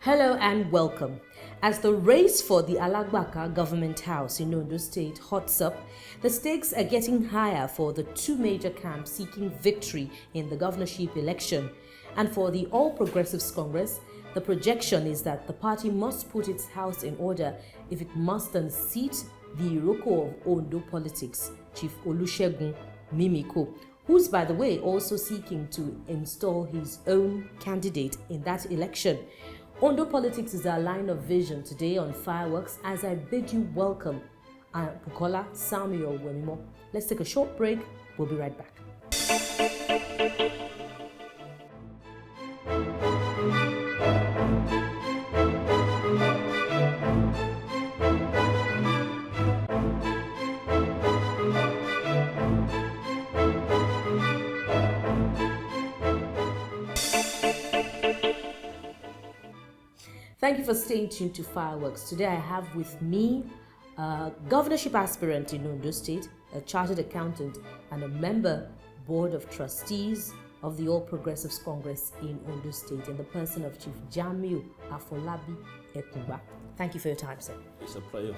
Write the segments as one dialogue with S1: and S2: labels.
S1: Hello and welcome. As the race for the Alagbaka government house in Ondo State hots up, the stakes are getting higher for the two major camps seeking victory in the governorship election. And for the All Progressives Congress, the projection is that the party must put its house in order if it must unseat the Iroko of Ondo politics, Chief Olusegun Mimiko, who's, by the way, also seeking to install his own candidate in that election. Ondo Politics is our line of vision today on Fireworks as I bid you welcome Bukola Samuel Wemimo. Let's take a short break. We'll be right back. Thank you for staying tuned to Fireworks. Today I have with me a governorship aspirant in Ondo State, a chartered accountant, and a member board of trustees of the All Progressives Congress in Ondo State, in the person of Chief Jamiu Afolabi Ekungba. Thank you for your time, sir.
S2: It's a pleasure.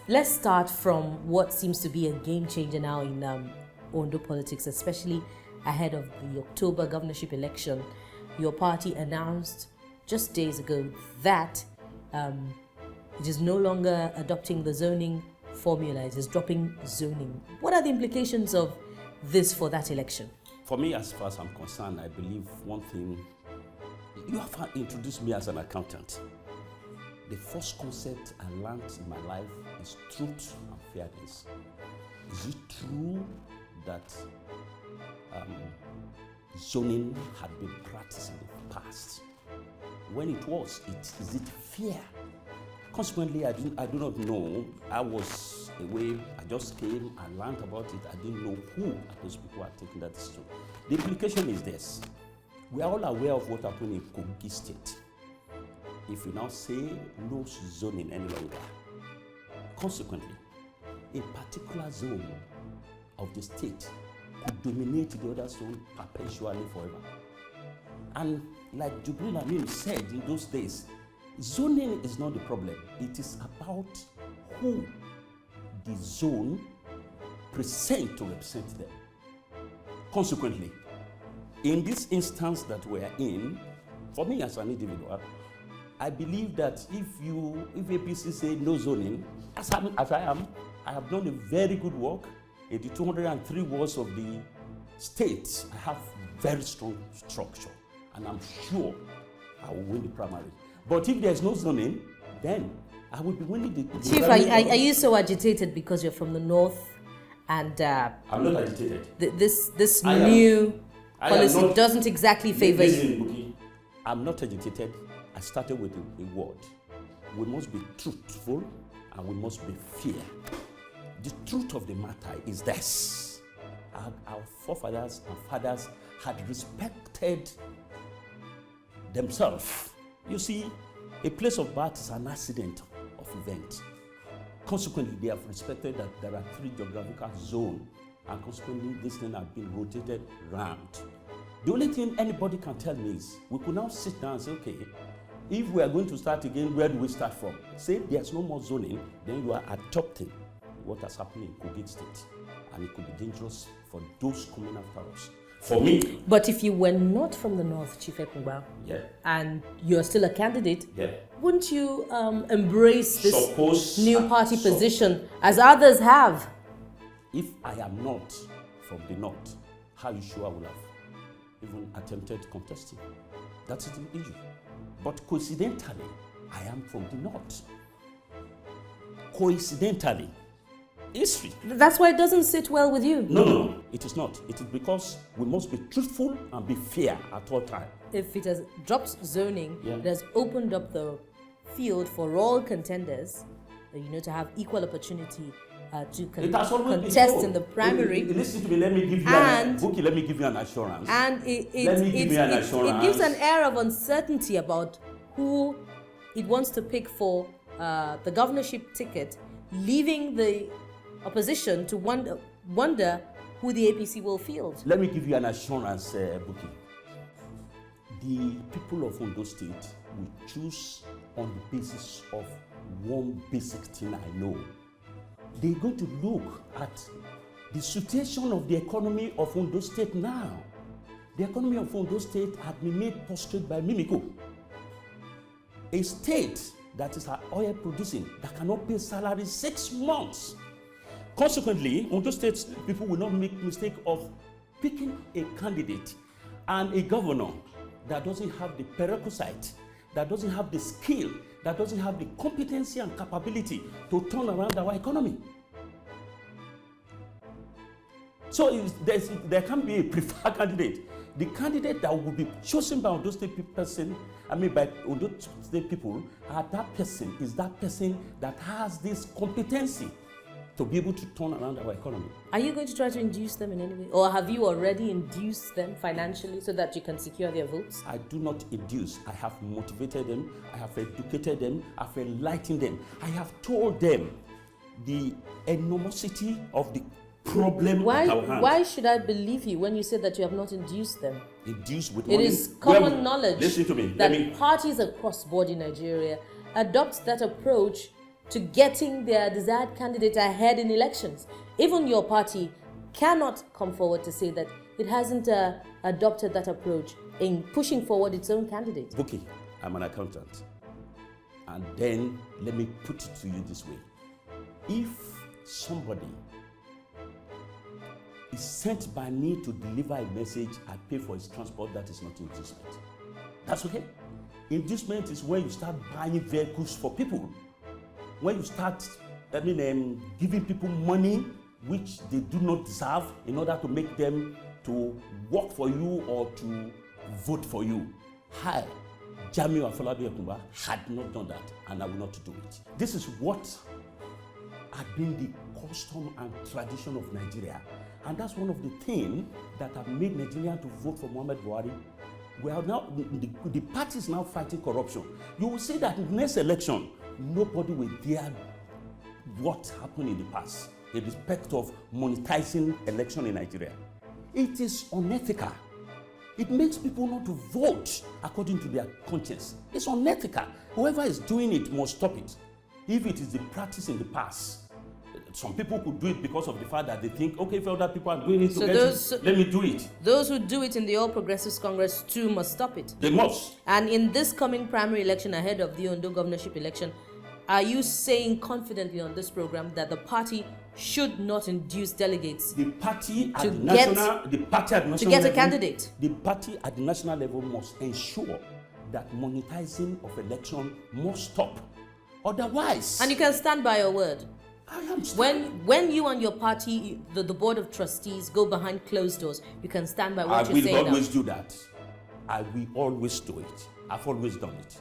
S1: Let's start from what seems to be a game changer now in Ondo politics, especially ahead of the October governorship election. Your party announced just days ago that it is no longer adopting the zoning formula, it is dropping zoning. What are the implications of this for that election?
S2: For me, as far as I'm concerned, I believe one thing, you have introduced me as an accountant. The first concept I learned in my life is truth and fairness. Is it true that zoning had been practiced in the past? When it was, is it fair? Consequently, I do not know. I was away, I just came, I learned about it. I didn't know who those people are taking that decision. The implication is this. We are all aware of what happened in Kogi State. If you now say no zoning any longer, consequently, a particular zone of the state could dominate the other zone perpetually forever. And like Jamiu said in those days, zoning is not the problem. It is about who the zone present to represent them. Consequently, in this instance that we are in, for me as an individual, I believe that if APC say no zoning, as I am, I have done a very good work. In the 203 wards of the state, I have very strong structure, and I'm sure I will win the primary. But if there's no zoning, then I will be winning the
S1: Chief, are you so agitated because you're from the north and
S2: I'm not agitated.
S1: This new policy doesn't exactly favor you?
S2: I'm not agitated. I started with a word. We must be truthful and we must be fair. The truth of the matter is this. Our forefathers and fathers had respected themselves. You see, a place of birth is an accident of event. Consequently, they have respected that there are 3 geographical zones, and consequently, this thing has been rotated round. The only thing anybody can tell me is, we could now sit down and say, okay, if we are going to start again, where do we start from? Say there's no more zoning, then you are adopting what has happened in Kogi State, and it could be dangerous for those coming after us. For me.
S1: But if you were not from the north, Chief Ekungba, and you're still a candidate, wouldn't you embrace this new party position as others have?
S2: If I am not from the north, how are you sure I will have even attempted contesting? That's the issue. But coincidentally, I am from the north. Coincidentally. History.
S1: That's why it doesn't sit well with you.
S2: No, it is not. It is because we must be truthful and be fair at all times.
S1: If it has dropped zoning, it has opened up the field for all contenders, to have equal opportunity to contest in the primary.
S2: Listen to me, let me give you an assurance.
S1: And it gives an air of uncertainty about who it wants to pick for the governorship ticket, leaving the opposition to wonder who the APC will field.
S2: Let me give you an assurance, Buki. the people of Ondo State will choose on the basis of one basic thing I know. They're going to look at the situation of the economy of Ondo State now. The economy of Ondo State has been made prostrate by Mimiko, a state that is oil producing, that cannot pay salary 6 months. Consequently, Ondo State people will not make mistake of picking a candidate and a governor that doesn't have the prerequisite, that doesn't have the skill, that doesn't have the competency and capability to turn around our economy. So there can be a preferred candidate. The candidate that will be chosen by Ondo State person, by Ondo State people, that person is that person that has this competency to be able to turn around our economy.
S1: Are you going to try to induce them in any way? Or have you already induced them financially so that you can secure their votes?
S2: I do not induce. I have motivated them. I have educated them. I have enlightened them. I have told them the enormity of the problem at our hand.
S1: Why should I believe you when you say that you have not induced them?
S2: Induced with
S1: money? It is common knowledge
S2: listen to me.
S1: that parties across board in Nigeria adopt that approach to getting their desired candidate ahead in elections. Even your party cannot come forward to say that it hasn't adopted that approach in pushing forward its own candidate.
S2: Okay, I'm an accountant. And then let me put it to you this way. If somebody is sent by me to deliver a message, I pay for his transport, that is not inducement. That's okay. Inducement is when you start buying vehicles for people. When you start giving people money which they do not deserve in order to make them to work for you or to vote for you. I, Jamiu Ekungba, had not done that, and I will not do it. This is what had been the custom and tradition of Nigeria. And that's one of the things that have made Nigerians to vote for Muhammad Buhari. We are now, the party is now fighting corruption. You will see that in the next election, nobody will dare what happened in the past in respect of monetizing election in Nigeria. It is unethical. It makes people not to vote according to their conscience. It's unethical. Whoever is doing it must stop it. If it is the practice in the past, some people could do it because of the fact that they think, okay, if other people are doing it let me do it.
S1: Those who do it in the All Progressives Congress too must stop it.
S2: They must.
S1: And in this coming primary election ahead of the Ondo governorship election, are you saying confidently on this program that the party should not induce delegates
S2: the party at the
S1: get a candidate?
S2: The party at the national level must ensure that monetizing of election must stop. Otherwise...
S1: And you can stand by your word.
S2: I am
S1: when you and your party, the board of trustees, go behind closed doors, you can stand by what you're saying.
S2: I will always do that. I will always do it. I've always done it.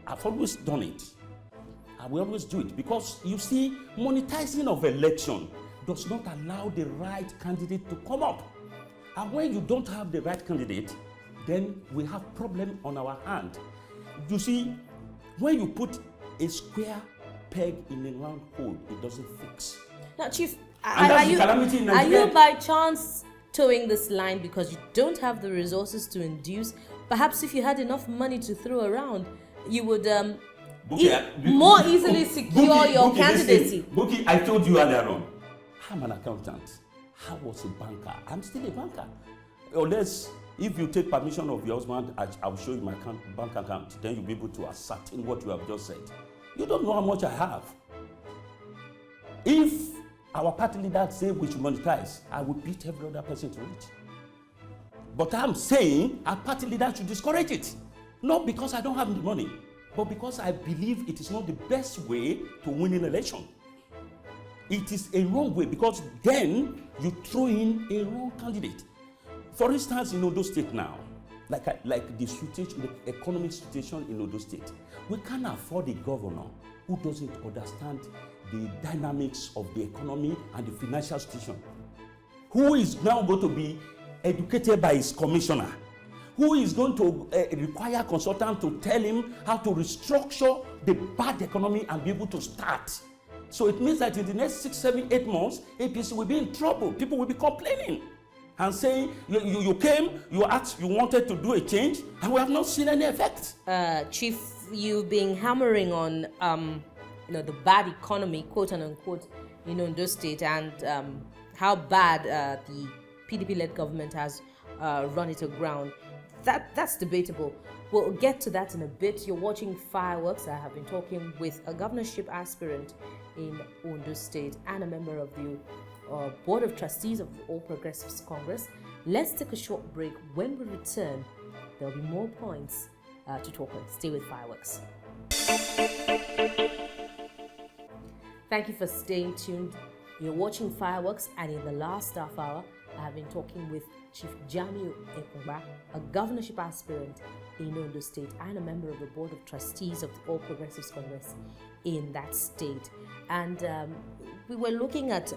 S2: I've always done it. I will always do it because you see, monetizing of election does not allow the right candidate to come up. And when you don't have the right candidate, then we have problem on our hand. You see, when you put a square peg in a round hole, it doesn't fix.
S1: Now, Chief, are you by chance towing this line because you don't have the resources to induce? Perhaps if you had enough money to throw around, you would more easily secure your candidacy.
S2: Buki, I told you earlier on, I'm an accountant. I was a banker. I'm still a banker. Unless, if you take permission of your husband, I'll show you my bank account. Then you'll be able to ascertain what you have just said. You don't know how much I have. If our party leaders say we should monetize, I will beat every other person to it. But I'm saying our party leaders should discourage it. Not because I don't have the money, but because I believe it is not the best way to win an election. It is a wrong way because then you throw in a wrong candidate. For instance, in Ondo State now, like the situation, the economic situation in Ondo State, we can't afford a governor who doesn't understand the dynamics of the economy and the financial situation, who is now going to be educated by his commissioner, who is going to require a consultant to tell him how to restructure the bad economy and be able to start. So it means that in the next 6, 7, 8 months, APC will be in trouble. People will be complaining. and saying you came, you asked, you wanted to do a change, and we have not seen any effect.
S1: Chief, you've been hammering on the bad economy, quote and unquote, in Ondo State, and how bad the PDP-led government has run it aground. That's debatable. We'll get to that in a bit. You're watching Fireworks. I have been talking with a governorship aspirant in Ondo State and a member of the Board of Trustees of the All Progressives Congress. Let's take a short break. When we return, there'll be more points to talk on. Stay with Fireworks. Thank you for staying tuned. You're watching Fireworks, and in the last half hour, I have been talking with Chief Jamiu Ekungba, a governorship aspirant in Ondo State and a member of the Board of Trustees of the All Progressives Congress in that state. And we were looking at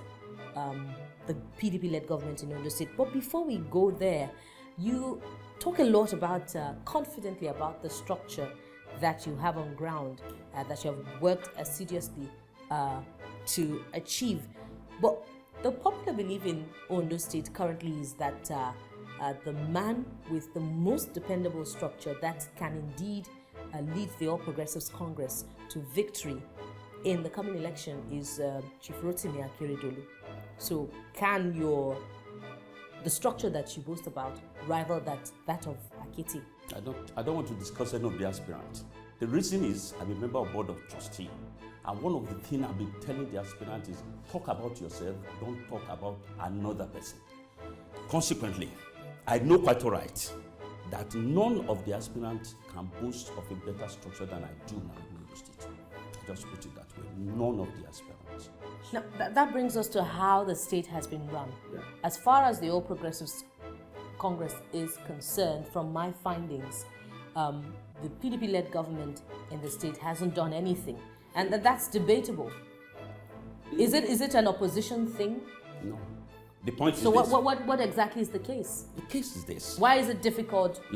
S1: the PDP-led government in Ondo State. But before we go there, you talk a lot about, confidently about the structure that you have on ground, that you have worked assiduously to achieve. But the popular belief in Ondo State currently is that the man with the most dependable structure that can indeed lead the All Progressives Congress to victory in the coming election is Chief Rotimi Akeredolu. So can the structure that you boast about rival that of Akiti?
S2: I don't want to discuss any of the aspirants. The reason is I'm a member of Board of Trustees. And one of the things I've been telling the aspirant is talk about yourself, don't talk about another person. Consequently, I know quite all right that none of the aspirants can boast of a better structure than I do now in Ondo State. Just put it that way. None of the aspirants.
S1: Now, that brings us to how the state has been run. Yeah. As far as the All Progressives Congress is concerned, from my findings, the PDP-led government in the state hasn't done anything. And that's debatable. Is it an opposition thing?
S2: No. The point is
S1: so
S2: this.
S1: What exactly is the case?
S2: The case is this.
S1: Why is it difficult
S2: for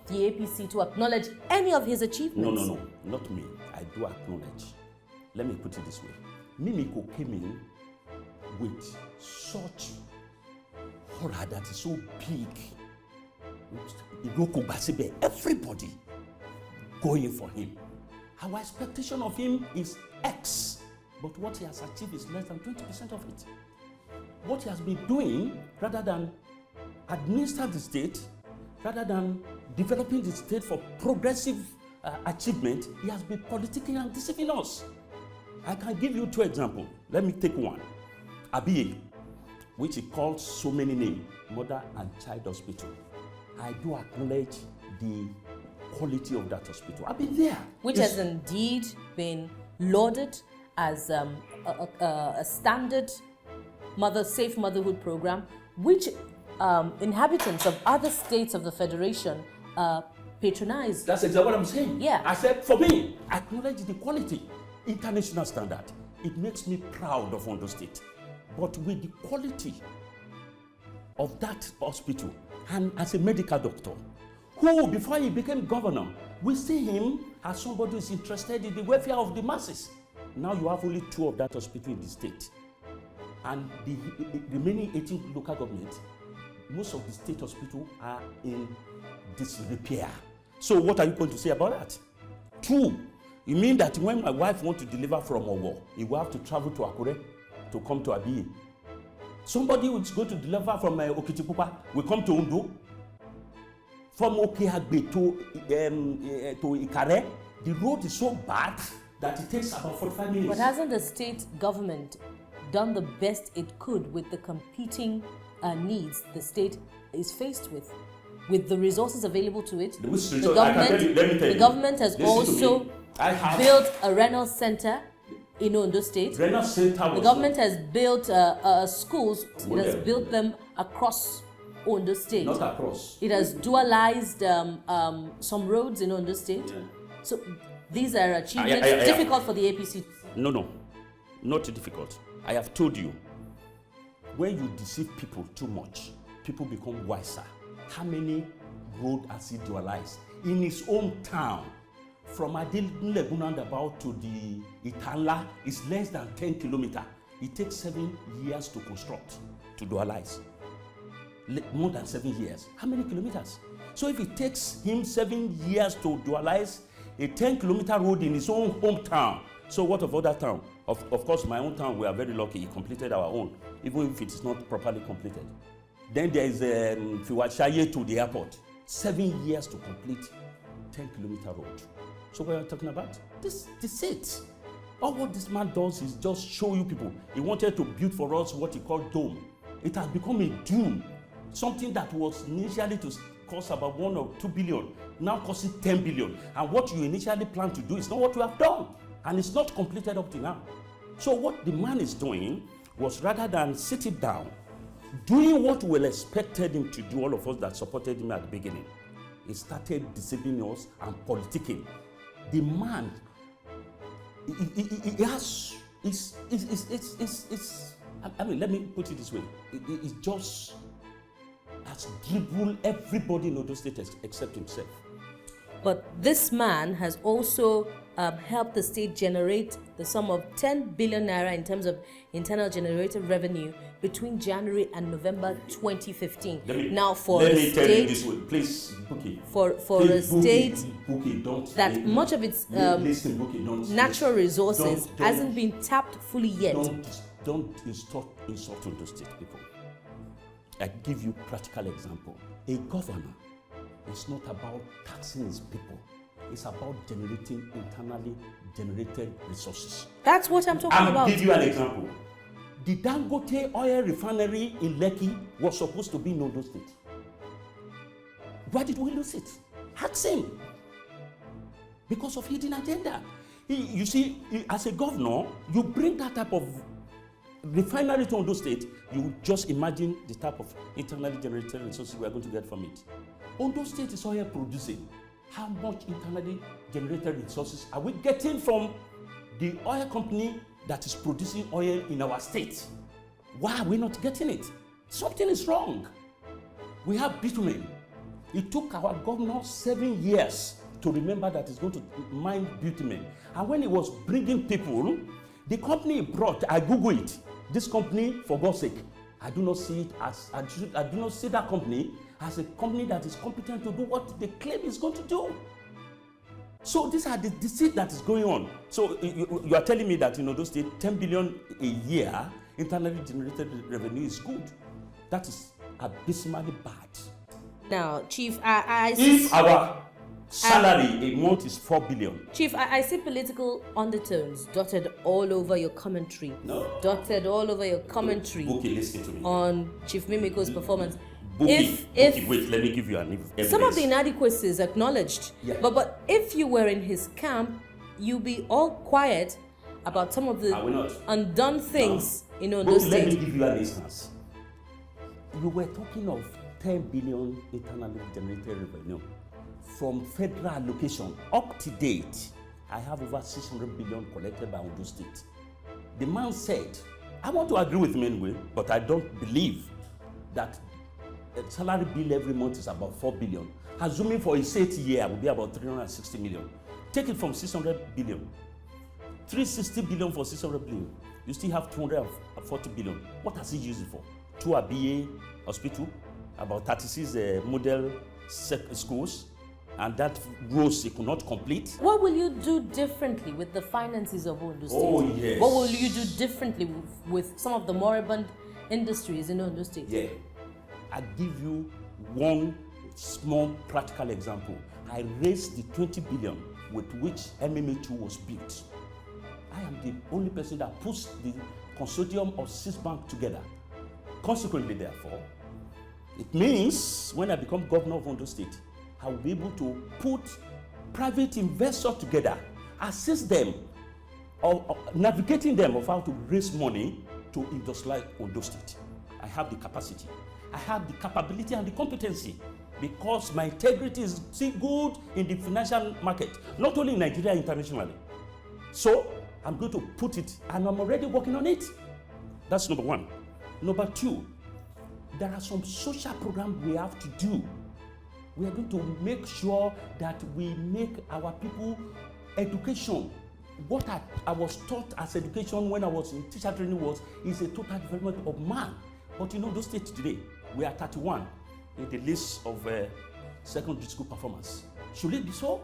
S1: the APC to acknowledge any of his achievements?
S2: No, not me. I do acknowledge. Let me put it this way. Mimiko came in with such horror that is so big. Everybody going for him. Our expectation of him is X, but what he has achieved is less than 20% of it. What he has been doing, rather than administer the state, rather than developing the state for progressive achievement, he has been politicking and deceiving us. I can give you 2 examples. Let me take one. Abiye, which he calls so many names, Mother and Child Hospital. I do acknowledge the quality of that hospital. I've been there.
S1: Which has indeed been lauded as a standard safe motherhood program, which inhabitants of other states of the Federation patronize.
S2: That's exactly what I'm saying.
S1: Yeah.
S2: I said, for me, I acknowledge the quality, international standard. It makes me proud of Ondo State. But with the quality of that hospital, and as a medical doctor, who, before he became governor, we see him as somebody who is interested in the welfare of the masses. Now you have only 2 of that hospital in the state. And the remaining 18 local governments, most of the state hospitals are in disrepair. So what are you going to say about that? 2, you mean that when my wife wants to deliver from Owo, he will have to travel to Akure to come to Abiye? Somebody who is going to deliver from Okitipupa will come to Ondo? From Okeagbe to Ikare, the road is so bad that it takes about 45 minutes.
S1: But hasn't the state government done the best it could with the competing needs the state is faced with the resources available to it? The government has also built a renal center in Ondo State. The government has built schools. It has built them across Ondo State.
S2: Not across.
S1: It has dualized some roads in Ondo State. Yeah. So these are achievements difficult for the APC.
S2: No, not difficult. I have told you, when you deceive people too much, people become wiser. How many roads has he dualized? In his own town, from Adilgun roundabout to the Itala, is less than 10 kilometers. It takes 7 years to construct, to dualize. more than 7 years. How many kilometers? So if it takes him 7 years to dualize a 10-kilometer road in his own hometown, so what of other town? Of course, my own town, we are very lucky. He completed our own, even if it is not properly completed. Then there is Fiwashaye to the airport. 7 years to complete 10-kilometer road. So what are you talking about? This is it. All what this man does is just show you people. He wanted to build for us what he called dome. It has become a dome. Something that was initially to cost about 1 or 2 billion, now costing 10 billion. And what you initially planned to do is not what you have done. And it's not completed up to now. So what the man is doing was, rather than sitting down, doing what we expected him to do, all of us that supported him at the beginning, he started deceiving us and politicking. The man, he has, I mean, let me put it this way. It just has dribbled everybody in Ondo State except himself.
S1: But this man has also helped the state generate the sum of 10 billion naira in terms of internal generated revenue between January and November 2015.
S2: Let me tell you this way, please, Bookie.
S1: For a state that much of its natural resources hasn't been tapped fully yet.
S2: Don't insult Ondo State people. I give you practical example. A governor is not about taxing his people. It's about generating internally generated resources.
S1: That's what I'm talking about.
S2: I'll give you an example. The Dangote oil refinery in Lekki was supposed to be in Ondo State. Why did we lose it? Ask him. Because of hidden agenda. You see, as a governor, you bring that type of refinery to Ondo State, you just imagine the type of internally generated resources we are going to get from it. Ondo State is oil producing. How much internally generated resources are we getting from the oil company that is producing oil in our state? Why are we not getting it? Something is wrong. We have bitumen. It took our governor 7 years to remember that he's going to mine bitumen. And when he was bringing people, the company he brought, I Google it. This company, for God's sake, I do not see it as, I do not see that company as a company that is competent to do what they claim it's going to do. So these are the deceit that is going on. So you are telling me that in Ondo State, 10 billion a year internally generated revenue is good. That is abysmally bad.
S1: Now, Chief,
S2: if our salary a month is 4 billion.
S1: Chief, I see political undertones dotted all over your commentary.
S2: No.
S1: Dotted all over your commentary.
S2: Okay, listen to me.
S1: On Chief Mimiko's performance.
S2: Wait, let me give you an evidence.
S1: Some of the inadequacies acknowledged,
S2: yeah.
S1: but if you were in his camp, you'd be all quiet about some of the undone things in Ondo State.
S2: Let me give you an instance. You were talking of 10 billion internally generated revenue from federal allocation. Up to date, I have over 600 billion collected by Ondo State. The man said, I want to agree with him anyway, but I don't believe that the salary bill every month is about 4 billion. Assuming for his 8th year will be about 360 million. Take it from 600 billion. 360 billion for 600 billion. You still have 240 billion. What has he used it for? 2 ABA hospital, about 36 model schools, and that growth he could not complete.
S1: What will you do differently with the finances of Ondo State?
S2: Oh, yes.
S1: What will you do differently with some of the moribund industries in Ondo State?
S2: Yeah. I give you one small practical example. I raised the 20 billion with which MMA2 was built. I am the only person that puts the consortium of 6 banks together. Consequently, therefore, it means when I become governor of Ondo State, I will be able to put private investors together, assist them, or navigating them of how to raise money to industrialize Ondo State. I have the capacity. I have the capability and the competency because my integrity is still good in the financial market, not only in Nigeria, internationally. So I'm going to put it, and I'm already working on it. That's number one. Number two, there are some social programs we have to do. We are going to make sure that we make our people education. What I was taught as education when I was in teacher training is a total development of man. But in Ondo State today, We are 31 in the list of secondary school performance. Should it be so?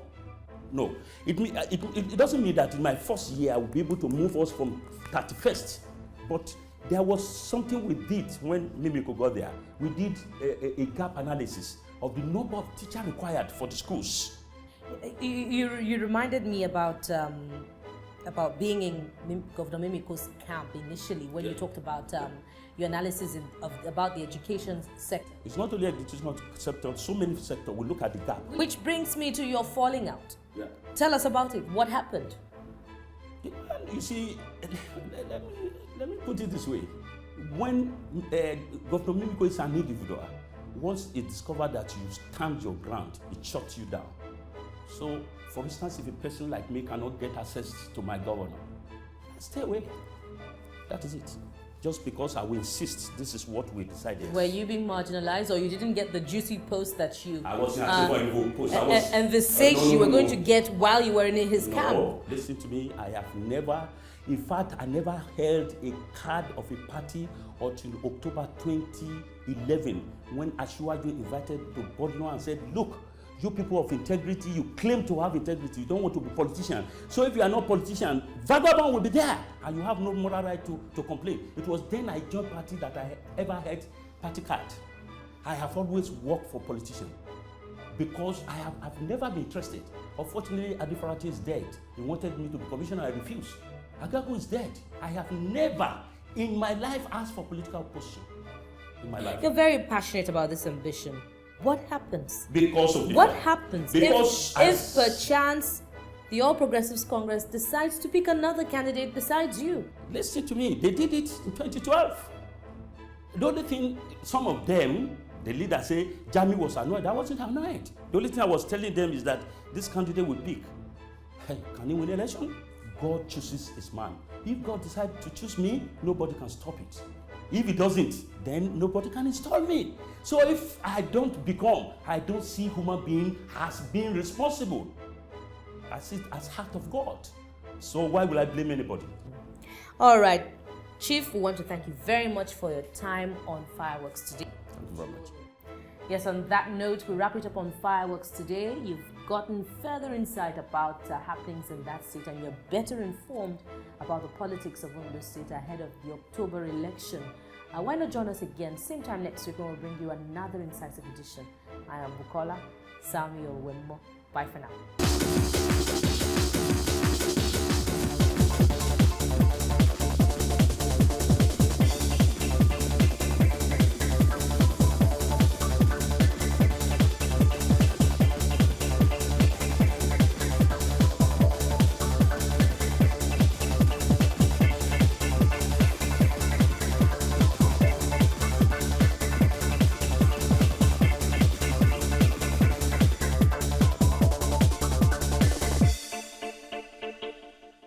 S2: No. It doesn't mean that in my first year I will be able to move us from 31st. But there was something we did when Mimiko got there. We did a gap analysis of the number of teachers required for the schools.
S1: You reminded me about being in Governor Mimiko's camp initially when you talked about your analysis about the education sector.
S2: It's not only education sector, so many sectors. We look at the gap.
S1: Which brings me to your falling out.
S2: Yeah.
S1: Tell us about it. What happened?
S2: You see, let me put it this way. When Governor Mimiko is an individual, once it discovered that you stand your ground, it shuts you down. So, for instance, if a person like me cannot get access to my governor, stay away. That is it. Just because I will insist, this is what we decided.
S1: Were you being marginalized, or you didn't get the juicy post that you...
S2: I wasn't asking for a post.
S1: And the sage you were going to get while you were in his camp.
S2: No, listen to me. I have never, in fact, I never held a card of a party until October 2011, when Asiwaju invited to Bodno and said, look, you people of integrity, you claim to have integrity, you don't want to be politician. So if you are not politician, vagabond will be there, and you have no moral right to complain. It was then I joined party that I ever had party card. I have always worked for politicians because I've never been interested. Unfortunately, Adifarati is dead. He wanted me to be commissioner, I refused. Agago is dead. I have never in my life asked for political position. In my life.
S1: You're very passionate about this ambition. What happens?
S2: Because of
S1: what happens
S2: because
S1: if perchance the All Progressives Congress decides to pick another candidate besides you?
S2: Listen to me, they did it in 2012. The only thing, some of them, the leader say, Jamiu was annoyed. I wasn't annoyed. The only thing I was telling them is that this candidate will pick. Hey, can he win the election? God chooses his man. If God decides to choose me, nobody can stop it. If he doesn't, then nobody can install me. So if I don't see human being as being responsible. I see it as heart of God. So why will I blame anybody?
S1: All right. Chief, we want to thank you very much for your time on Fireworks today.
S2: Thank you very much.
S1: Yes, on that note, we wrap it up on Fireworks today. You've gotten further insight about happenings in that state, and you're better informed about the politics of Ondo State ahead of the October election. Why not join us again, same time next week, when we'll bring you another incisive edition. I am Bukola Samuel Wemmo. Bye for now.